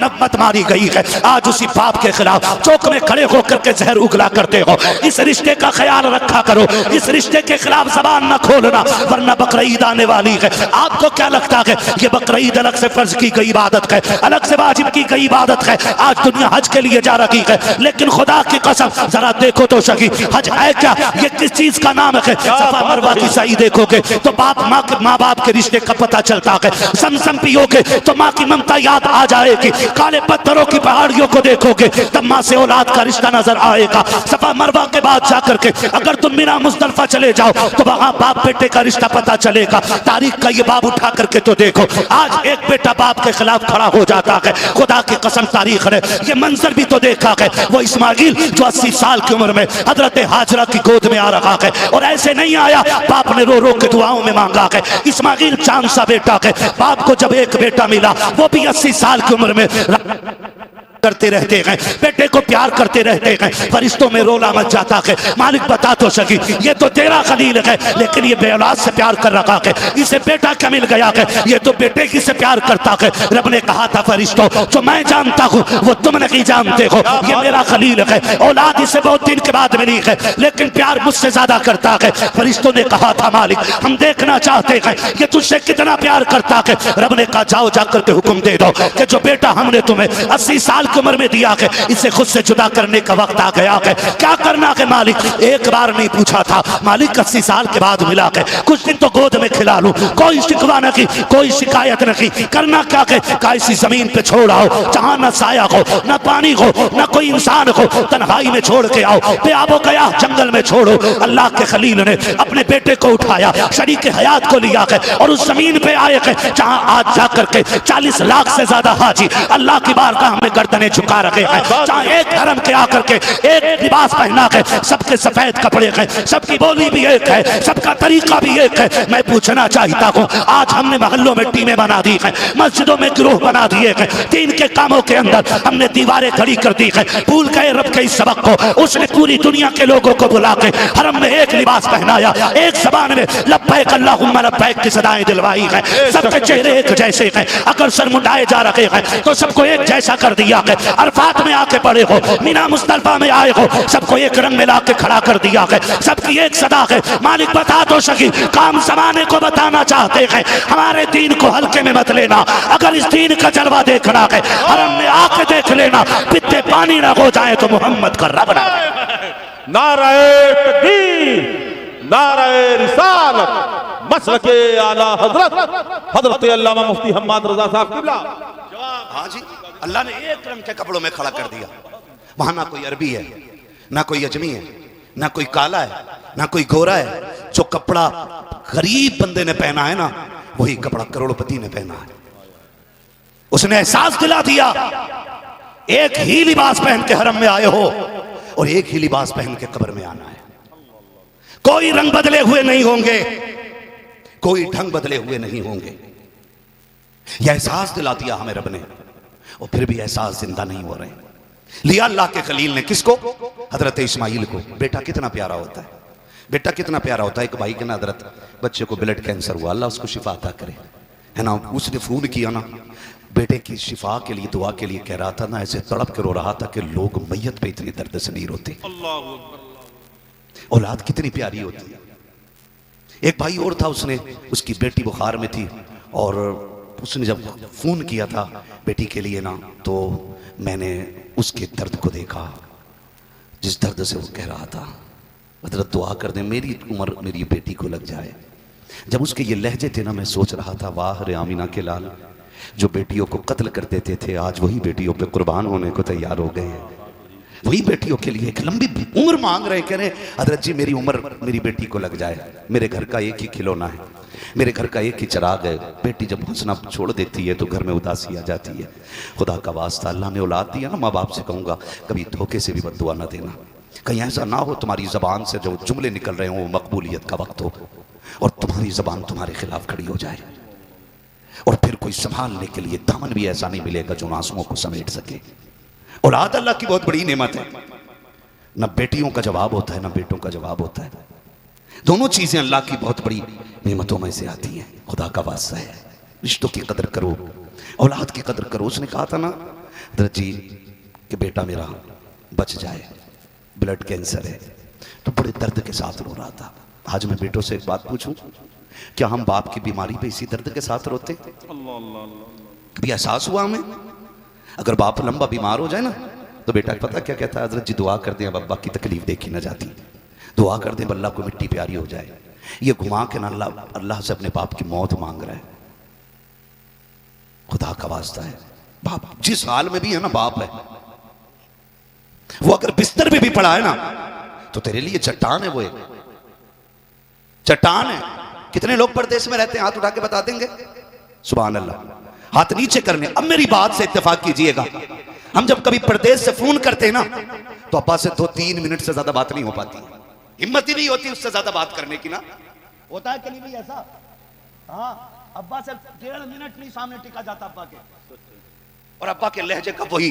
नगमत मारी गई है। आज उसी बाप के खिलाफ चौक में खड़े होकर के जहर उगला करते हो। इस रिश्ते का ख्याल रखा करो, इस रिश्ते के खिलाफ जबान न खोलना, वरना बकरीद आने वाली है। आपको क्या लगता है कि बकरीद अलग से फर्ज की गई इबादत है, अलग से वाजिब की गई इबादत है? आज दुनिया हज के लिए जा रही है, लेकिन खुदा की कसम जरा देखो तो सही, हज है क्या? ये किस चीज का नाम है? सफा मरवा की सही देखोगे तो बाप माँ बाप के रिश्ते का पता चलता है। समसम पियोगे तो माँ की ममता याद आ जाएगी। काले पत्थरों की पहाड़ियों को देखोगे तब माँ से औलाद का रिश्ता नजर आएगा। सफा मरवा के बाद जाकर के अगर तुम मिना मुजदलिफा चले जाओ तो वहां बाप बेटे का रिश्ता पता चलेगा। तारीख का ये बाब उठा करके तो देखो, आज एक बेटा बाप के खिलाफ खड़ा हो जाता है। खुदा की कसम तारीख ने ये मंजर भी तो देखा है। वो इस्माइल जो 80 साल की उम्र में हजरत हाजरा की गोद में आ रहा है, और ऐसे नहीं आया, बाप ने रो रो के दुआओं में मांगा है। इस्माइल चांद सा बेटा है। बाप को जब एक बेटा मिला, वो भी 80 साल की उम्र में करते रहते हैं, बेटे को प्यार करते रहते हैं। फरिश्तों में रोला मच जाता है, मालिक बता तो सकी ये तो तेरा खलील है, लेकिन ये बेऔलाद से प्यार कर रखा है, इसे बेटा क्या मिल गया है? ये तो बेटे की से प्यार करता है। रब ने कहा था फरिश्तों, जो मैं जानता हूँ वो तुम नहीं जानते हो, ये मेरा खलील है। औलाद इसे बहुत दिन के बाद मिली है, लेकिन प्यार मुझसे ज्यादा करता है। फरिश्तों ने कहा था मालिक हम देखना चाहते हैं कि तुझसे कितना प्यार करता है। रब ने कहा जाओ जाकर के हुक्म दे दो कि जो बेटा हमने तुम्हें 80 साल उम्र में दिया है, इसे खुद से जुदा करने का वक्त आ गया है। क्या करना है मालिक? एक बार नहीं पूछा था मालिक, 80 साल के बाद मिला है, कुछ दिन तो गोद में खिला लूं। कोई शिकवा नहीं, कोई शिकायत नहीं। करना क्या है? इसी जमीन पे छोड़ आओ जहां न साया हो, न पानी हो, न कोई इंसान हो, तन्हाई में छोड़ के आओ। बेआबो गया जंगल में छोड़ो। अल्लाह के खलील ने अपने बेटे को उठाया, शरीक हयात को लिया है और उस जमीन पे आए हैं जहां आज जाकर के 40 लाख से ज्यादा हाजी अल्लाह की बारगाह में गर्दन झुका रखे हैं। जहां एक धर्म के आकर के एक लिबास पहना है, सबके सफेद कपड़े हैं, सबकी बोली भी एक है, सबका तरीका भी एक है। मैं पूछना चाहता हूं, आज हमने मोहल्लों में टीमें बना दी है, मस्जिदों में गिरोह बना दिए हैं, दीन के कामों के अंदर हमने दीवारें खड़ी कर दी है। भूल गए रब के इस सबक को। उसने पूरी दुनिया के लोगों को बुला के हरम में एक लिबास पहनाया, एक जबान में लब्बैक अल्लाहुम्मा लब्बैक की सदाएं दिलवाई है। सबके चेहरे एक जैसे हैं, अगर सर मुंडाए जा रहे हैं तो सबको एक जैसा कर दिया है। अरफात में आके पड़े हो, मीना मुस्तल्फा में आए हो, सबको एक रंग में लाके खड़ा कर दिया है। सबकी एक सदा है। मालिक बता तो सकी, काम जमाने को बताना चाहते हैं, हमारे दीन को हल्के में मत लेना। अगर इस दीन का जलवा देखना है, हरम में आके देख लेना, पित्ते पानी ना हो जाए तो मोहम्मद का रब ना। नाराए तकबीर, नाराए रिसालत, मसलके आला हजरत अल्लामा मुफ्ती हम्माद रजा साहब किबला। हाँ जी, अल्लाह ने एक रंग के कपड़ों में खड़ा कर दिया। वहां ना कोई अरबी है, ना कोई अजमी है, ना कोई काला है, ना कोई गोरा है। जो कपड़ा गरीब बंदे ने पहना है ना, वही कपड़ा करोड़पति ने पहना है। उसने एहसास दिला दिया, एक ही लिबास पहन के हरम में आए हो और एक ही लिबास पहन के कब्र में आना है। कोई रंग बदले हुए नहीं होंगे, कोई ढंग बदले हुए नहीं होंगे। यह एहसास दिला दिया हमें रब ने, और फिर भी एहसास जिंदा नहीं हो रहे। लिया अल्लाह के खलील ने किसको? हजरत इस्माइल को। बेटा कितना प्यारा होता है, बेटा कितना प्यारा होता है। एक भाई के ना हजरत बच्चे को ब्लड कैंसर हुआ, अल्लाह उसको शिफा अता करे, है ना। उसने फोन किया ना, बेटे की शिफा के लिए दुआ के लिए कह रहा था ना, ऐसे तड़प के रो रहा था कि लोग मैयत पे इतनी दर्द से नहीं रोते। औलाद कितनी प्यारी होती है। एक भाई और था, उसने उसकी बेटी बुखार में थी, और उसने जब फोन किया था बेटी के लिए ना, तो मैंने उसके दर्द को देखा, जिस दर्द से वो कह रहा था हजरत दुआ कर दे मेरी उम्र मेरी बेटी को लग जाए। जब उसके ये लहजे थे ना, मैं सोच रहा था वाह रे आमीना के लाल, जो बेटियों को कत्ल कर देते थे आज वही बेटियों पे कुर्बान होने को तैयार हो गए हैं। वही बेटियों के लिए एक लंबी उम्र मांग रहे, कह रहे हजरत जी मेरी उम्र मेरी बेटी को लग जाए, मेरे घर का एक ही खिलौना है, मेरे घर का एक ही चिराग है। बेटी जब हंसना छोड़ देती है तो घर में उदासी आ जाती है। खुदा का वास्ता, अल्लाह ने औलाद दिया ना, माँ बाप से कहूँगा कभी धोखे से भी बद्दुआ ना देना। कहीं ऐसा ना हो तुम्हारी जबान से जो जुमले निकल रहे हो मकबूलियत का वक्त हो और तुम्हारी जबान तुम्हारे खिलाफ खड़ी हो जाए, और फिर कोई संभालने के लिए दामन भी ऐसा नहीं मिलेगा जो आंसुओं को समेट सके। औलाद अल्लाह की बहुत बड़ी नेमत है। न बेटियों का जवाब होता है, न बेटों का जवाब होता है। दोनों चीजें अल्लाह की बहुत बड़ी नेमतों में से आती हैं। खुदा का वास्ता है, रिश्तों की कदर करो, औलाद की कदर करो। उसने कहा था ना, हजरत जी कि बेटा मेरा बच जाए, ब्लड कैंसर है। तो बड़े दर्द के साथ रो रहा था। आज मैं बेटों से एक बात पूछूं, क्या हम बाप की बीमारी पे इसी दर्द के साथ रोते? कभी एहसास हुआ हमें? अगर बाप लंबा बीमार हो जाए ना तो बेटा पता क्या कहता है, हजरत जी दुआ कर दें अब अब्बा की तकलीफ देखी ना जाती, दुआ कर दें अल्लाह को मिट्टी प्यारी हो जाए। ये घुमा के ना अल्लाह से अपने बाप की मौत मांग रहा है। खुदा का वास्ता है, बाप जिस हाल में भी है ना, बाप है वो, अगर बिस्तर पे भी पड़ा है ना तो तेरे लिए चट्टान है, वो एक चट्टान है। कितने लोग परदेश में रहते हैं, हाथ उठा के बता देंगे? सुभान अल्लाह, हाथ नीचे करने। अब मेरी बात से इत्तेफाक कीजिएगा, हम जब कभी परदेश से फोन करते हैं ना तो अब्बा से 2-3 मिनट से ज्यादा बात नहीं हो पाती, हिम्मत ही नहीं होती उससे ज्यादा बात करने की ना। होता है कि नहीं भाई ऐसा? हाँ, अब्बा से 1.5 मिनट नहीं सामने टिका जाता अब्बा के, और अब्बा के लहजे का वही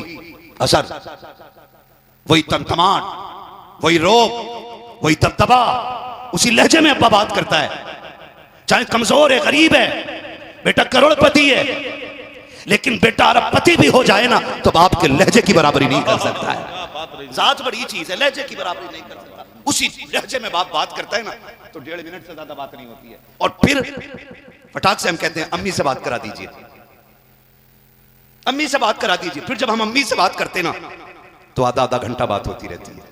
असर, वही तमतमाट, वही रोब, वही तबतबा, उसी लहजे में अब्बा बात करता है। चाहे कमजोर है, गरीब है, बेटा करोड़पति है, लेकिन बेटा अरबपति भी हो जाए ना तो बाप के लहजे की बराबरी नहीं कर सकता है। जात बड़ी चीज है, लहजे की बराबरी नहीं कर सकता। उसी लहजे में बात करता है ना तो 1.5 मिनट से ज्यादा बात नहीं होती है। और फिर फटाक से हम कहते हैं अम्मी से बात करा दीजिए, अम्मी से बात करा दीजिए। फिर जब हम अम्मी से बात करते ना तो आधा घंटा बात होती रहती है।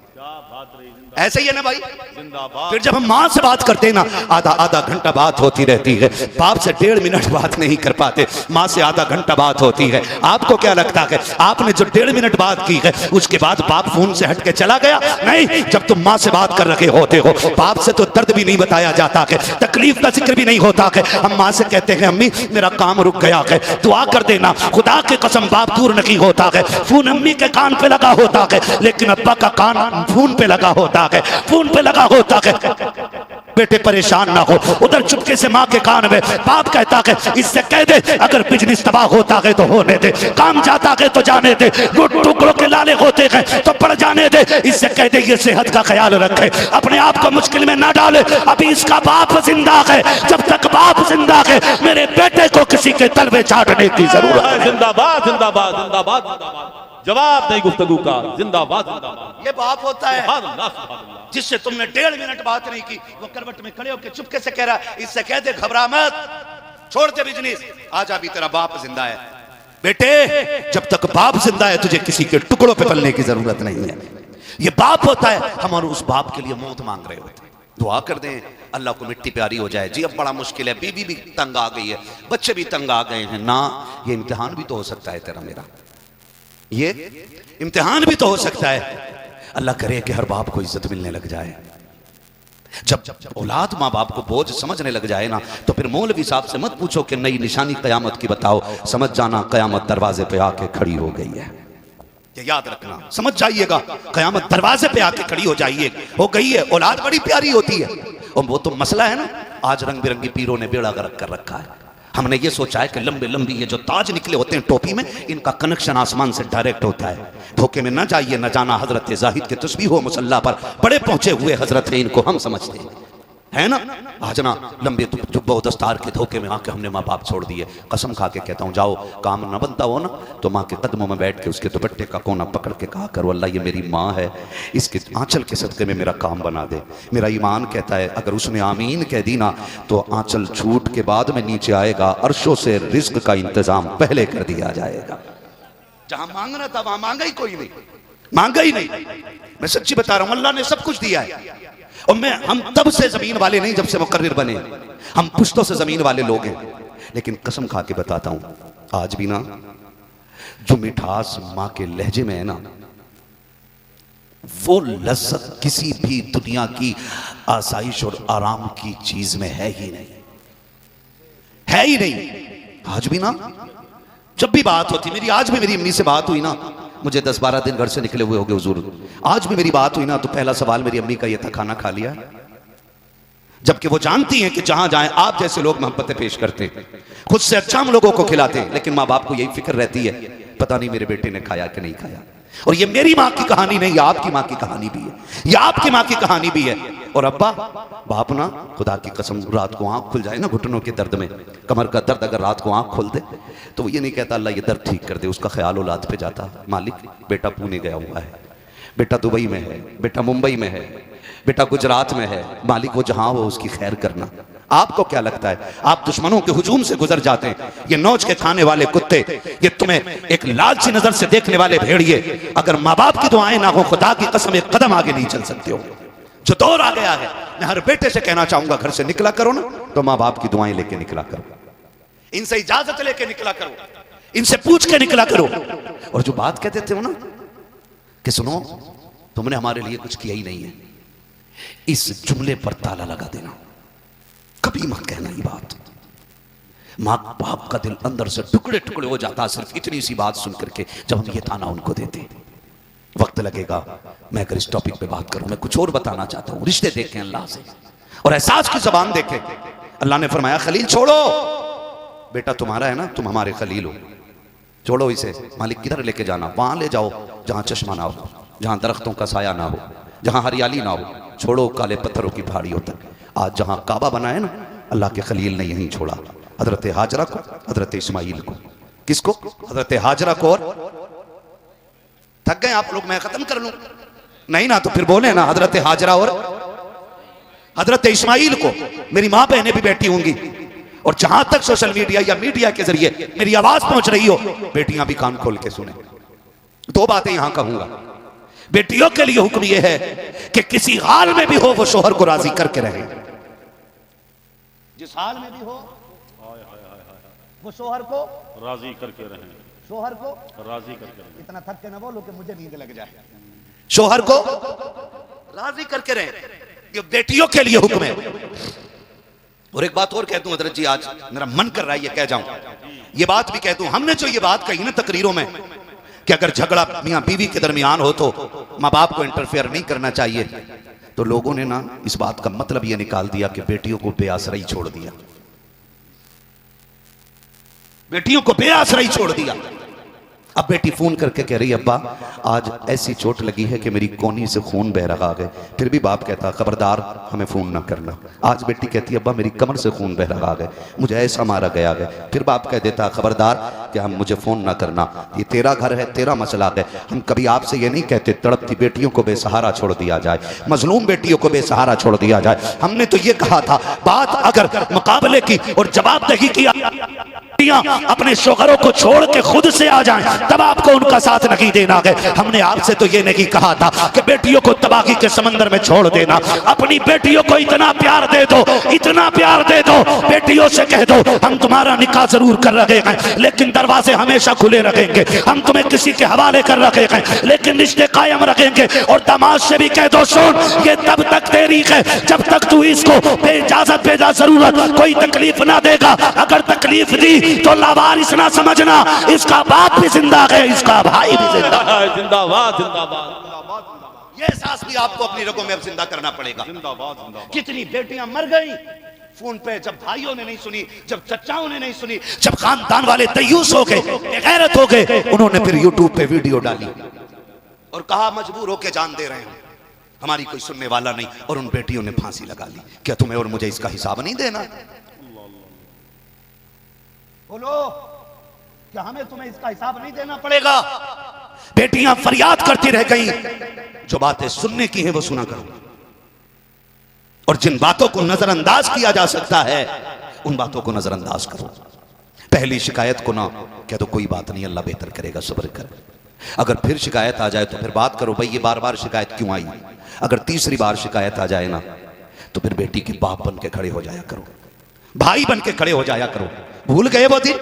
ऐसे ही है ना भाई? फिर जब हम माँ से बात करते हैं ना आधा घंटा बात होती रहती है। बाप से 1.5 मिनट बात नहीं कर पाते, माँ से आधा घंटा बात होती है। आपको क्या लगता है आपने जो 1.5 मिनट बात की है उसके बाद बाप फोन से हट के चला गया? नहीं, जब तुम माँ से बात कर रखे होते हो बाप से तो दर्द भी नहीं बताया जाता है, तकलीफ का जिक्र भी नहीं होता है। हम माँ से कहते हैं अम्मी मेरा काम रुक गया है, दुआ कर देना। खुदा के कसम बाप दूर नहीं होता है, फोन अम्मी के कान पे लगा होता है, लेकिन अब्बा का कान फोन पे लगा होता है, फोन पे लगा होता है। बेटे परेशान ना हो, उधर चुपके से माँ के कान में बाप कहता है इससे कह दे अगर बिजनेस तबाह होता है तो होने दे, काम जाता है तो जाने दे, टुकड़ों के लाले होते हैं तो पड़ जाने दे, इससे कह दे ये सेहत का ख्याल रखे, अपने आप को मुश्किल में ना डाले। अभी इसका बाप जिंदा है, जब तक बाप जिंदा है मेरे बेटे को किसी के तलवे चाटने की जरूरत है। जिंदाबाद जिंदाबाद जिंदाबाद जिंदाबाद, जवाब नहीं गुफ्तगू का, जिंदाबाद जिंदाबाद। ये बाप होता है सुभान अल्लाह, सुभान अल्लाह। जिससे तुमने 1.5 मिनट बात नहीं की, वो करवट में खड़े होकर चुपके से कह रहा इससे कह दे घबरा मत, छोड़ दे बिजनेस, आजा भी तेरा बाप जिंदा है। बेटे जब तक बाप जिंदा है तुझे किसी के टुकड़ों पे पलने की जरूरत नहीं है। ये बाप होता है, हम और उस बाप के लिए मौत मांग रहे होते हैं। दुआ कर दें अल्लाह को मिट्टी प्यारी हो जाए। जी अब बड़ा मुश्किल है, बीवी भी तंग आ गई है, बच्चे भी तंग आ गए हैं ना, ये इम्तिहान भी तो हो सकता है तेरा मेरा, ये इम्तिहान भी तो हो सकता है। अल्लाह करे कि हर बाप को इज्जत मिलने लग जाए। जब औलाद माँ बाप को बोझ समझने लग जाए ना तो फिर मौलवी साहब से मत पूछो कि नई निशानी कयामत की बताओ, समझ जाना कयामत दरवाजे पे आके खड़ी हो गई है। ये याद रखना, समझ जाइएगा कयामत दरवाजे पे आके खड़ी हो जाइए, हो गई है। औलाद बड़ी प्यारी होती है, और वो तो मसला है ना, आज रंग बिरंगी पीरों ने बेड़ा गर्क कर रखा है। हमने ये सोचा है कि लंबे लंबी ये जो ताज निकले होते हैं टोपी में, इनका कनेक्शन आसमान से डायरेक्ट होता है। धोखे में न जाइए, न जाना हजरत जाहिद के तस्बीह हो मुसल्ला पर बड़े पहुंचे हुए हजरत है, इनको हम समझते हैं, है ना। आज ना लंबे जुब्बा दस्तार के धोखे में आके हमने माँ बाप छोड़ दिए। कसम खा के कहता हूँ, जाओ काम न बनता हो ना तो माँ के कदमों में बैठ के उसके दुपट्टे का कोना पकड़ के कहा करो अल्लाह ये मेरी माँ है, इसके आंचल के सदके में मेरा काम बना दे। मेरा ईमान कहता है अगर उसने आमीन कह दी ना तो आंचल छूट के बाद में नीचे आएगा, अर्शों से रिज्क का इंतजाम पहले कर दिया जाएगा। जहां मांगना था वहां मांगा ही कोई नहीं, मांगा ही नहीं। मैं सच्ची बता रहा हूं, अल्लाह ने सब कुछ दिया है। और हम तब से जमीन वाले नहीं जब से मुकर्रिर बने, हम पुश्तों से जमीन वाले लोग हैं। लेकिन कसम खा के बताता हूं, आज भी ना जो मिठास माँ के लहजे में है ना, वो लज्जत किसी भी दुनिया की आसाइश और आराम की चीज में है ही नहीं, है ही नहीं। आज भी ना जब भी बात होती मेरी, आज भी मेरी अम्मी से बात हुई ना, मुझे 10-12 दिन घर से निकले हुए होंगे हुजूर, आज भी मेरी बात हुई ना तो पहला सवाल मेरी अम्मी का ये था खाना खा लिया। जबकि वो जानती हैं कि जहां जाएं आप जैसे लोग मोहब्बतें पेश करते हैं, खुद से अच्छा हम लोगों को खिलाते हैं, लेकिन माँ बाप को यही फिक्र रहती है पता नहीं मेरे बेटे ने खाया कि नहीं खाया। और ये मेरी माँ की कहानी नहीं, ये आपकी माँ की कहानी भी है, ये आपकी माँ की कहानी भी है। और अब्बा बाप ना, खुदा की कसम, रात को आंख खुल जाए ना घुटनों के दर्द में, कमर का दर्द, अगर रात को आंख खोल दे तो वो ये नहीं कहता अल्लाह ये दर्द ठीक कर दे, उसका ख्याल औलाद पे जाता, मालिक बेटा पुणे गया हुआ है, बेटा दुबई में है, बेटा मुंबई में है, बेटा गुजरात में है, मालिक वो जहां हो उसकी खैर करना। आपको क्या लगता है आप दुश्मनों के हुजूम से गुजर जाते हैं, ये नोच के खाने वाले कुत्ते, ये तुम्हें एक लालची नजर से देखने वाले भेड़िए, अगर माँ बाप की दुआएं ना हो खुदा की कसम एक कदम आगे नहीं चल सकते हो। जो दौर आ गया है, मैं हर बेटे से कहना चाहूंगा घर से निकला करो ना तो माँ बाप की दुआएं लेके निकला करो, इनसे इजाजत लेके निकला करो, इनसे पूछ के निकला करो। और जो बात कहते थे हो ना कि सुनो तुमने हमारे लिए कुछ किया ही नहीं है, इस जुमले पर ताला लगा देना, कभी मत कहना ये बात। माँ बाप का दिल अंदर से टुकड़े टुकड़े हो जाता सिर्फ इतनी सी बात सुन करके जब हम ये ताना उनको देते। वक्त लगेगा मैं अगर इस टॉपिक पे बात करूं, मैं कुछ और बताना चाहता हूं। रिश्ते देखें अल्लाह से और एहसास की जबान देखें। अल्लाह ने फरमाया खलील छोड़ो, बेटा तुम्हारा है ना, तुम हमारे खलील हो, छोड़ो इसे। मालिक किधर लेके जाना? वहां ले जाओ जहां चश्मा ना हो, जहां दरख्तों का साया ना हो, जहां हरियाली ना हो, छोड़ो काले पत्थरों की पहाड़ियों तक। आज जहां काबा बना है ना, अल्लाह के खलील ने यहीं छोड़ा, हजरत हाजरा को, हजरत इस्माइल को। किसको? हजरत हाजरा को। और थक गए आप लोग, मैं खत्म कर लूं? नहीं ना तो फिर बोले ना, हजरत हाजरा और हजरत इस्माइल को। मेरी मां बहनें भी बैठी होंगी और जहां तक सोशल मीडिया या मीडिया के जरिए मेरी आवाज पहुंच रही हो, बेटियां भी कान खोल के सुने। दो बातें यहां कहूंगा। बेटियों के लिए हुक्म यह है कि किसी हाल में भी हो वो शोहर को राजी करके रहे, जिस हाल में भी हो वो शोहर को राजी करके रहें, शोहर को राजी करके रहें। इतना थक के ना बोलो कि मुझे नींद लग जाए। शोहर को राजी करके रहे, ये बेटियों के लिए हुक्म है। और एक बात और कह दूं हजरत जी, आज मेरा मन कर रहा है ये कह जाऊं, ये बात भी कह दूं। हमने जो ये बात कही ना तकरीरों में कि अगर झगड़ा मियां बीवी के दरमियान हो तो माँ बाप को इंटरफेयर नहीं करना चाहिए, तो लोगों ने ना इस बात का मतलब ये निकाल दिया कि बेटियों को बेआसराई छोड़ दिया, बेटियों को बेआसराई छोड़ दिया। अब बेटी फोन करके कह रही अब्बा आज ऐसी चोट लगी है कि मेरी कोनी से खून बह रहा है, फिर भी बाप कहता खबरदार हमें फोन ना करना। आज बेटी कहती अब्बा मेरी कमर से खून बह रहा है, मुझे ऐसा मारा गया है, फिर बाप कह देता खबरदार कि हम मुझे फोन ना करना, ये तेरा घर है, तेरा मसला है। हम कभी आपसे ये नहीं कहते तड़पती बेटियों को बेसहारा छोड़ दिया जाए, मजलूम बेटियों को बेसहारा छोड़ दिया जाए। हमने तो ये कहा था बात अगर मुकाबले की और जवाबदेही की अपने शोहरों को छोड़ के खुद से आ जाएं तब आपको उनका साथ नहीं देना है। हमने आपसे तो ये नहीं कहा था कि बेटियों को तबाही के समंदर में छोड़ देना। अपनी बेटियों को इतना प्यार दे दो, इतना प्यार दे दो, बेटियों से कह दो हम तुम्हारा निकाह जरूर कर रहे हैं लेकिन दरवाजे हमेशा खुले रखेंगे, हम तुम्हें किसी के हवाले कर रखे हैं लेकिन रिश्ते कायम रखेंगे। और दामाद से भी कह दो सुन ये तब तक तेरी है जब तक तू इसको बेइजाजत बेजा जरूरत कोई तकलीफ ना देगा, अगर तकलीफ दी तो लावारिस ना समझना, इसका बाप भी जिंदा है, इसका भाई भी जिंदा है। जिंदाबाद जिंदाबाद। ये एहसास भी आपको अपनी रगों में अब जिंदा करना पड़ेगा। जिंदाबाद जिंदाबाद। कितनी बेटियां मर गई फोन पे, जब भाइयों ने नहीं सुनी, जब चचाओं ने नहीं सुनी, जब खानदान वाले तयूस हो गए, बेगैरत हो गए, उन्होंने फिर यूट्यूब पे वीडियो डाली और कहा मजबूर होके जान दे रहे हैं, हमारी कोई सुनने वाला नहीं, और उन बेटियों ने फांसी लगा ली। क्या तुम्हें और मुझे इसका हिसाब नहीं देना? बोलो क्या हमें तुम्हें इसका हिसाब नहीं देना पड़ेगा? बेटियां फरियाद करती रह गई, जो बातें सुनने की है वो सुना करो, और जिन बातों को नजरअंदाज किया जा सकता है उन बातों को नजरअंदाज करो। पहली शिकायत को ना कह दो कोई बात नहीं अल्लाह बेहतर करेगा, सब्र कर। अगर फिर शिकायत आ जाए तो फिर बात करो भाई ये बार बार शिकायत क्यों आई। अगर तीसरी बार शिकायत आ जाए ना तो फिर बेटी के बाप बन के खड़े हो जाया करो, भाई बन के खड़े हो जाया करो। भूल गए वो दिन?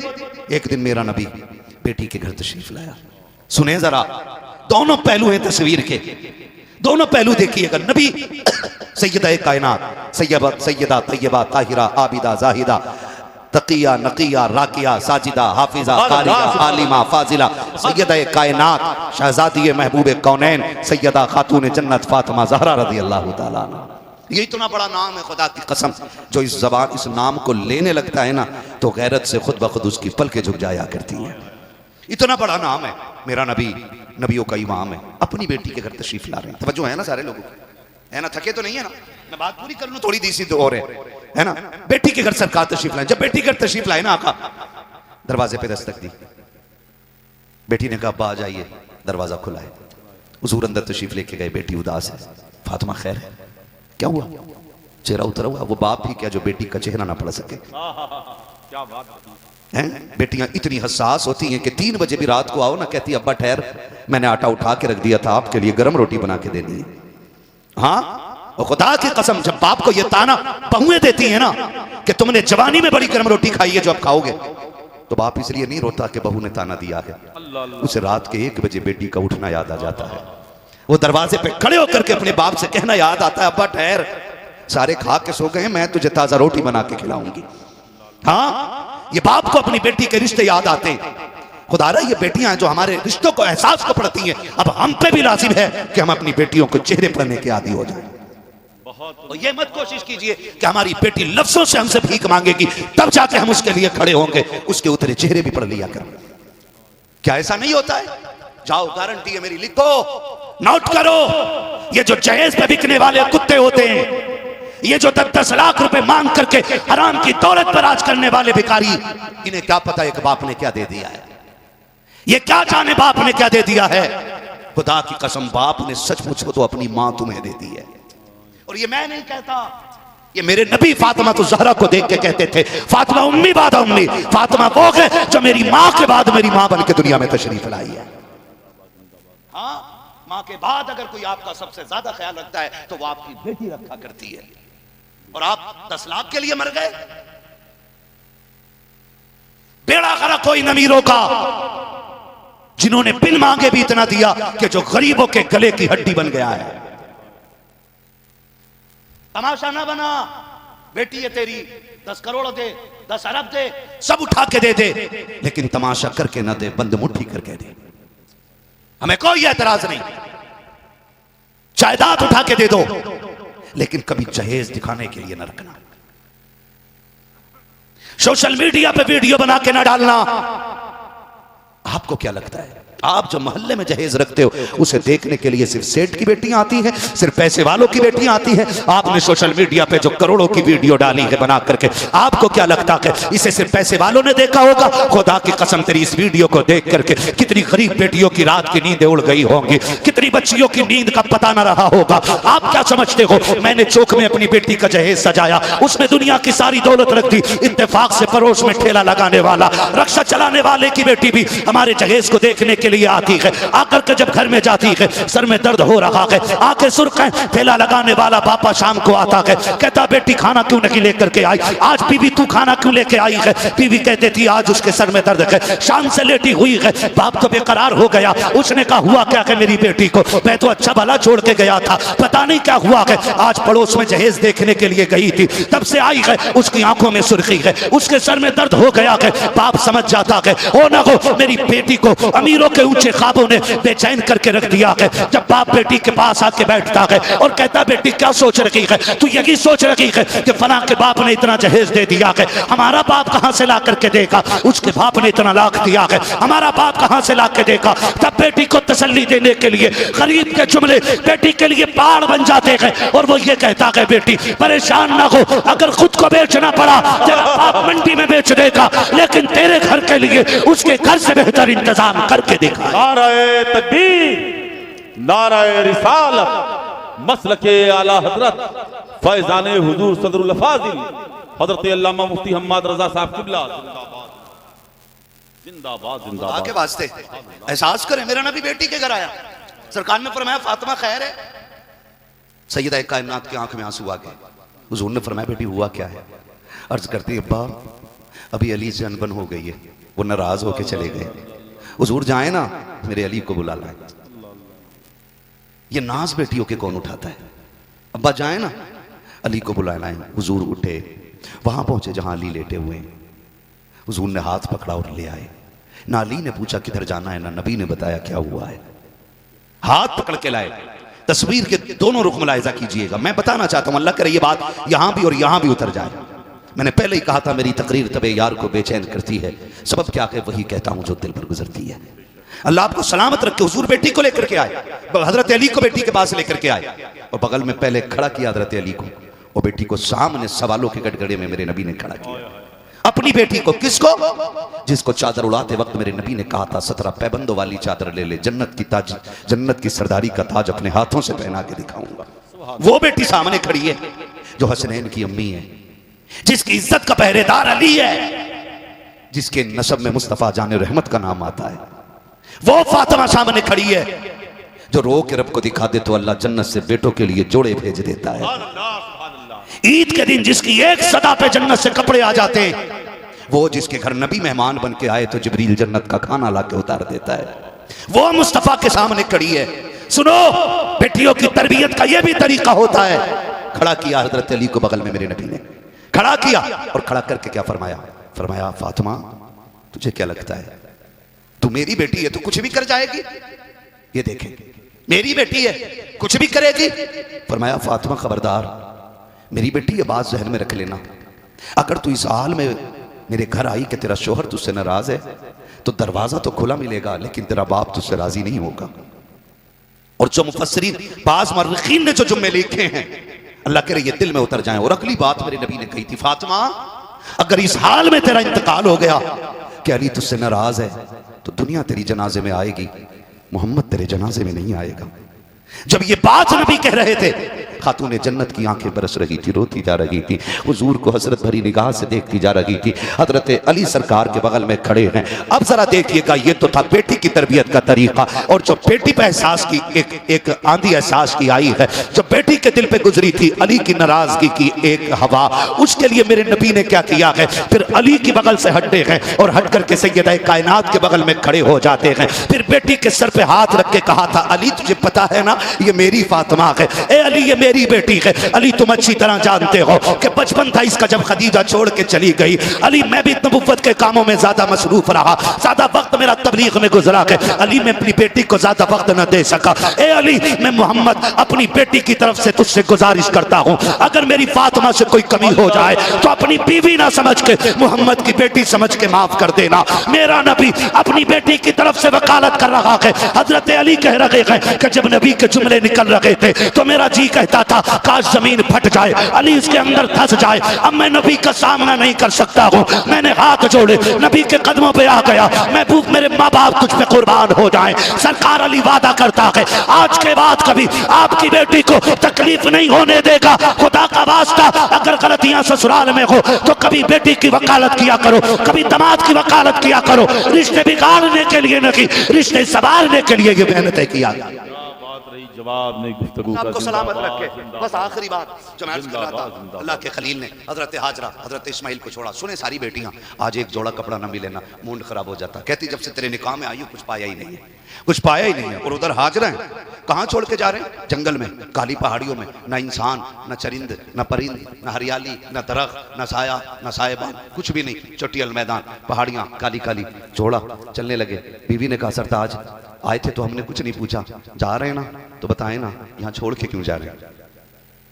एक दिन मेरा नबी बेटी के घर तशरीफ लाया। सुने जरा, दोनों पहलू हैं तस्वीर के, दोनों पहलू देखिएगा। नबी सैयदा कायनात, सैयदा तैयबा ताहिरा आबिदा जाहिदा तकिया नकिया राकिया साजिदा हाफिजा कारिया आलिमा फाजिला सैयदा कायनात शहजादी महबूब कौनैन सैयदा खातून जन्नत फातिमा ज़हरा रज़ी अल्लाह ताला अन्हा। ये इतना बड़ा नाम है, खुदा की कसम जो इस जबान इस नाम को लेने लगता है ना तो गैरत से खुद ब खुद उसकी पलकें झुक जाया करती हैं। इतना बड़ा नाम है, मेरा नबी नबियों का इमाम है, अपनी बेटी के घर तशरीफ ला रहे हैं। तवज्जो है ना सारे लोगों की, है ना? थके तो नहीं है ना? मैं बात पूरी कर लूं, थोड़ी दी सी तो और है ना? बेटी के घर सरकार तशरीफ लाए। जब बेटी के घर तशरीफ लाए ना आका, दरवाजे पे दस्तक दी। बेटी ने कहा अब्बा आ जाइए। दरवाजा खुला है, हुजूर अंदर तशरीफ लेके गए। बेटी उदास है। फातिमा खैर है? क्या हुआ? चेहरा उतरा हुआ। वो बाप भी क्या जो बेटी का चेहरा ना पढ़ सके? क्या बात हैं? बेटियां इतनी हसास होती हैं कि 3 बजे भी रात को आओ ना, कहती अब्बा ठहर, मैंने आटा उठा के रख दिया था, आपके लिए गर्म रोटी बना के देनी है। हाँ, और खुदा की कसम, जब बाप को ये ताना बहुएं देती है ना कि तुमने जवानी में बड़ी गर्म रोटी खाई है जो अब खाओगे, तो बाप इसलिए नहीं रोता कि बहू ने ताना दिया है। उसे रात के 1 बजे बेटी का उठना याद आ जाता है। वो दरवाजे पे खड़े होकर के अपने बाप से कहना याद आता है, अब्बा ठहर, सारे खा के सो गए, मैं तुझे ताजा रोटी बना के खिलाऊंगी। हाँ, ये बाप को अपनी बेटी के रिश्ते याद आते हैं। खुदारा ये बेटियां जो हमारे रिश्तों को, एहसास को पढ़ती हैं, अब हम पे भी लाजिम है कि हम अपनी बेटियों को चेहरे पढ़ने के आदी हो जाएं। और ये मत कोशिश कीजिए कि हमारी बेटी लफ्जों से हमसे भीख मांगेगी तब जाके हम उसके लिए खड़े होंगे, उसके उतरे चेहरे भी पढ़ लिया करें। क्या ऐसा नहीं होता है? जाओ, गारंटी है मेरी, लिखो, नोट करो। ये जो जहेज पे बिकने वाले कुत्ते होते हैं, ये जो 10-10 लाख रुपए मांग करके हराम की दौलत पर राज करने वाले भिखारी, इन्हें क्या पता एक बाप ने क्या दे दिया है? ये क्या जाने बाप ने क्या दे दिया है? खुदा की कसम, बाप ने सच पूछो तो अपनी मां तुम्हें दे दी है। और ये मैं नहीं कहता, ये मेरे नबी फातिमा तो ज़हरा को देख के कहते थे, फातिमा उम्मी बाद उम्मी, फातिमा वो है जो मेरी मां के बाद मेरी मां बन के दुनिया में तशरीफ लाई है। हाँ, मां के बाद अगर कोई आपका सबसे ज्यादा ख्याल रखता है तो वो आपकी बेटी रखा करती है। और आप 10 लाख के लिए मर गए। बेड़ा गर्क हो इन अमीरों का जिन्होंने बिन मांगे भी इतना दिया कि जो गरीबों के गले की हड्डी बन गया है। तमाशा ना बना, बेटी है तेरी, 10 करोड़ दे, 10 अरब दे, सब उठा के दे दे, लेकिन तमाशा करके ना दे, बंद मुट्ठी करके दे। हमें कोई एतराज नहीं, जायदाद उठा के दे दो, लेकिन कभी जहेज दिखाने के लिए न रखना। सोशल मीडिया पे वीडियो बना के ना डालना। आपको क्या लगता है, आप जो मोहल्ले में जहेज रखते हो उसे देखने के लिए सिर्फ सेठ की बेटियां आती हैं, सिर्फ पैसे वालों की बेटियां आती हैं? आपने सोशल मीडिया पे जो करोड़ों की वीडियो डाली है बना करके, आपको क्या लगता है इसे सिर्फ पैसे वालों ने देखा होगा? खुदा की कसम, तेरी इस वीडियो को देख करके कितनी गरीब बेटियों की रात की नींदें उड़ गई होंगी, कितनी बच्चियों की नींद का पता ना रहा होगा। आप क्या समझते हो मैंने चौक में अपनी बेटी का जहेज सजाया, उसमें दुनिया की सारी दौलत रख दी, इत्तेफाक से पड़ोस में ठेला लगाने वाला, रक्षा चलाने वाले की बेटी भी हमारे जहेज को देखने के लिए आती है। आकर के जब घर में जाती है, सर में दर्द हो रहा है, आंखें सुर्ख हैं, ठेला लगाने वाला पापा शाम को आता है, कहता बेटी खाना क्यों नहीं लेकर के आई, आज बीवी तू खाना क्यों लेके आई है? बीवी कहती थी आज उसके सर में दर्द है, शाम से लेटी हुई है। बाप तो बेकरार हो गया, उसने कहा हुआ क्या है मेरी बेटी को, मैं तो अच्छा भला छोड़ के गया था, पता नहीं क्या हुआ है। आज पड़ोस में जहेज देखने के लिए गई थी, तब से आई है, उसकी आंखों में सुर्खी है, उसके सर में दर्द हो गया है। बाप समझ जाता है हो ना हो मेरी बेटी को अमीरों के ऊंचे ख्वाबों ने बेचैन करके रख दिया है। जब बाप बेटी के पास आके बैठता है और कहता बेटी क्या सोच रही है, तू यही सोच रही है कि फलां के बाप ने इतना जहेज दे दिया है, हमारा बाप कहां से ला करके देगा, उसके बाप ने इतना लाख दिया है, हमारा बाप कहां से ला के देगा। तब बेटी को तसल्ली देने के लिए गरीब के जुमले बेटी के लिए पहाड़ बन जाते हैं और वो ये कहता है बेटी परेशान ना हो, अगर खुद को बेचना पड़ा तेरा बाप मंडी में बेच देगा, लेकिन तेरे घर के लिए उसके घर से बेहतर इंतजाम करके देखा। नाराए तकबीर, नाराए रिसालत, मसलके आला हजरत फैजाने हुजूर सदरुल फाजिल हजरत अल्लामा मुफ्ती हम्माद रजा साहब किबला जिंदाबाद जिंदाबाद जिंदाबाद। आके वास्ते एहसास करें, मेरा नबी बेटी के घर आया, सरकार ने फरमाया फातिमा खैर है। सैयदा कायनात की आंख में आंसू आ गए। हुजूर ने फरमाया बेटी हुआ क्या है? अर्ज करती अब्बा अभी अली से अनबन हो गई है, वो नाराज होके चले गए, हुजूर जाए ना मेरे अली को बुला लाए। ये नाज बेटियों के कौन उठाता है? अब्बा जाए ना अली को बुला लाए। हुजूर उठे, वहां पहुंचे जहां अली लेटे हुए हैं, हुजूर ने हाथ पकड़ा और ले आए। ना अली ने पूछा किधर जाना है, ना नबी ने बताया क्या हुआ है, हाथ पकड़ के लाए। तस्वीर के दोनों रुख मुलाहिजा कीजिएगा, मैं बताना चाहता हूं, अल्लाह करे ये बात यहां भी और यहां भी उतर जाए। मैंने पहले ही कहा था मेरी तकरीर तबे यार को बेचैन करती है, सबब क्या है वही कहता हूं जो दिल पर गुजरती है। अल्लाह आपको सलामत रखे। हुजूर बेटी को लेकर के आए, हजरत अली को बेटी के पास लेकर के आए और बगल में पहले खड़ा किया हजरत अली को, और बेटी को सामने सवालों के गटगड़े में मेरे नबी ने खड़ा किया। अपनी बेटी को, किसको? जिसको चादर उड़ाते वक्त मेरे नबी ने कहा था 17 पैबंदों वाली चादर ले ले, जन्नत की ताज, जन्नत की सरदारी का ताज अपने हाथों से पहना के दिखाऊंगा। वो बेटी सामने खड़ी है जो हसनैन की अम्मी है, जिसकी इज्जत का पहरेदार अली है, जिसके नसब में मुस्तफा जाने रहमत का नाम आता है। वो फातिमा सामने खड़ी है जो रो के रब को दिखा दे तो अल्लाह जन्नत से बेटों के लिए जोड़े भेज देता है। ईद के दिन जिसकी एक सदा पे जन्नत से कपड़े आ जाते हैं, वो जिसके घर नबी मेहमान बन के आए तो जिब्रील जन्नत का खाना ला के उतार देता है, वो मुस्तफा के सामने खड़ी है। सुनो, बेटियों की तरबियत का यह भी तरीका होता है। खड़ा किया हजरत अली को बगल में मेरे नबी ने, खड़ा किया और खड़ा करके क्या फरमाया? फरमाया फातिमा तुझे क्या लगता है, तू मेरी बेटी है तो कुछ भी कर जाएगी? ये देखें, मेरी बेटी है कुछ भी करेगी? फरमाया फातिमा खबरदार, मेरी बेटी ये बात जहन में रख लेना, अगर तू इस हाल में मेरे घर आई कि तेरा शोहर तुझसे नाराज है तो दरवाजा तो खुला मिलेगा लेकिन तेरा बाप तुझसे राजी नहीं होगा। और जो मुफस्सिरीन बाज़ मर्रिखीन ने जो जुम्मे लिखे हैं अल्लाह करे ये दिल में उतर जाएं। और अगली बात मेरे नबी ने कही थी, फातिमा अगर इस हाल में तेरा इंतकाल हो गया कि अली तुझसे नाराज है तो दुनिया तेरी जनाजे में आएगी, मोहम्मद तेरे जनाजे में नहीं आएगा। जब ये बात नबी कह रहे थे, खातून जन्नत की आंखें बरस रही थी, रोती जा रही थी, हुजूर को हसरत भरी निगाह से देखती जा रही थी। हजरत अली सरकार के बगल में खड़े हैं। अब जरा देखिएगा, ये तो था बेटी की तरबियत का तरीका। और जो बेटी पे एहसास की एक आंधी एहसास की आई है, जो बेटी के दिल पे गुजरी थी अली की नाराजगी की एक हवा, उसके लिए मेरे नबी ने क्या किया है, फिर अली की बगल से हटते हैं और हट करके सैयदा कायनात के बगल में खड़े हो जाते हैं। फिर बेटी के सर पे हाथ रख के कहा था, अली तुझे पता है ना ये मेरी फातिमा है, ए अली ये मेरी बेटी है। अली तुम अच्छी तरह जानते हो कि बचपन था इसका जब खदीजा छोड़ के चली गई। अली मैं भी नबुव्वत के कामों में ज्यादा मसरूफ रहा, ज्यादा वक्त मेरा तबलीग में गुजरा है। अली मैं अपनी बेटी को ज्यादा वक्त न दे सका। ए अली मैं मोहम्मद अपनी बेटी की तरफ से तुझसे गुजारिश करता हूँ, अगर मेरी फातिमा से कोई कमी हो जाए तो अपनी बीवी ना समझ के मोहम्मद की बेटी समझ के माफ कर देना। मेरा नबी अपनी बेटी की तरफ से वकालत कर रहा है। हजरत अली कह रहे हैं कि जब नबी के जुमले निकल रहे थे तो मेरा जी कहता था काश जमीन फट जाए, अली इसके अंदर धंस जाए। अब मैं नबी का सामना नहीं कर सकता हूँ, मैंने हाथ जोड़े नबी के कदमों पे आ गया, मैं भूख मेरे माँ बाप तुझ पे कुर्बान हो जाए। सरकार अली वादा करता है आज के बाद कभी आपकी बेटी को तकलीफ नहीं होने देगा। खुदा का वास्ता अगर गलतियां ससुराल में हो तो कभी बेटी की वकालत किया करो, कभी दामाद की वकालत किया करो। रिश्ते बिगाड़ने के लिए नहीं, रिश्ते संवारने के लिए ये मेहनत किया। जवाब नहीं, गुफ्तगू का आपको सलामत रखे। बस आखिरी बात जो मैं अर्ज कर रहा था, अल्लाह के खलील ने हजरत हाजरा हजरत इस्माइल को छोड़ा। सुने सारी बेटियां, आज एक जोड़ा कपड़ा ना मिले ना मूड खराब हो जाता। कहती जब से तेरे निकाह में आई हूं कुछ पाया ही नहीं है, कुछ पाया ही नहीं है। और उधर हाजरा है, कहां छोड़ के जा रहे हैं? जंगल में, काली पहाड़ियों में, ना इंसान, ना चरिंद, ना परिंद, ना हरियाली, ना दरख्त, ना साया, ना साहिबान, कुछ भी नहीं। चोटियल मैदान, पहाड़ियां काली काली। जोड़ा चलने लगे। बीवी ने कहा सरताज आए थे तो हमने कुछ नहीं पूछा, जा रहे हैं ना तो बताएं ना यहाँ छोड़ के क्यों जा रहे हैं?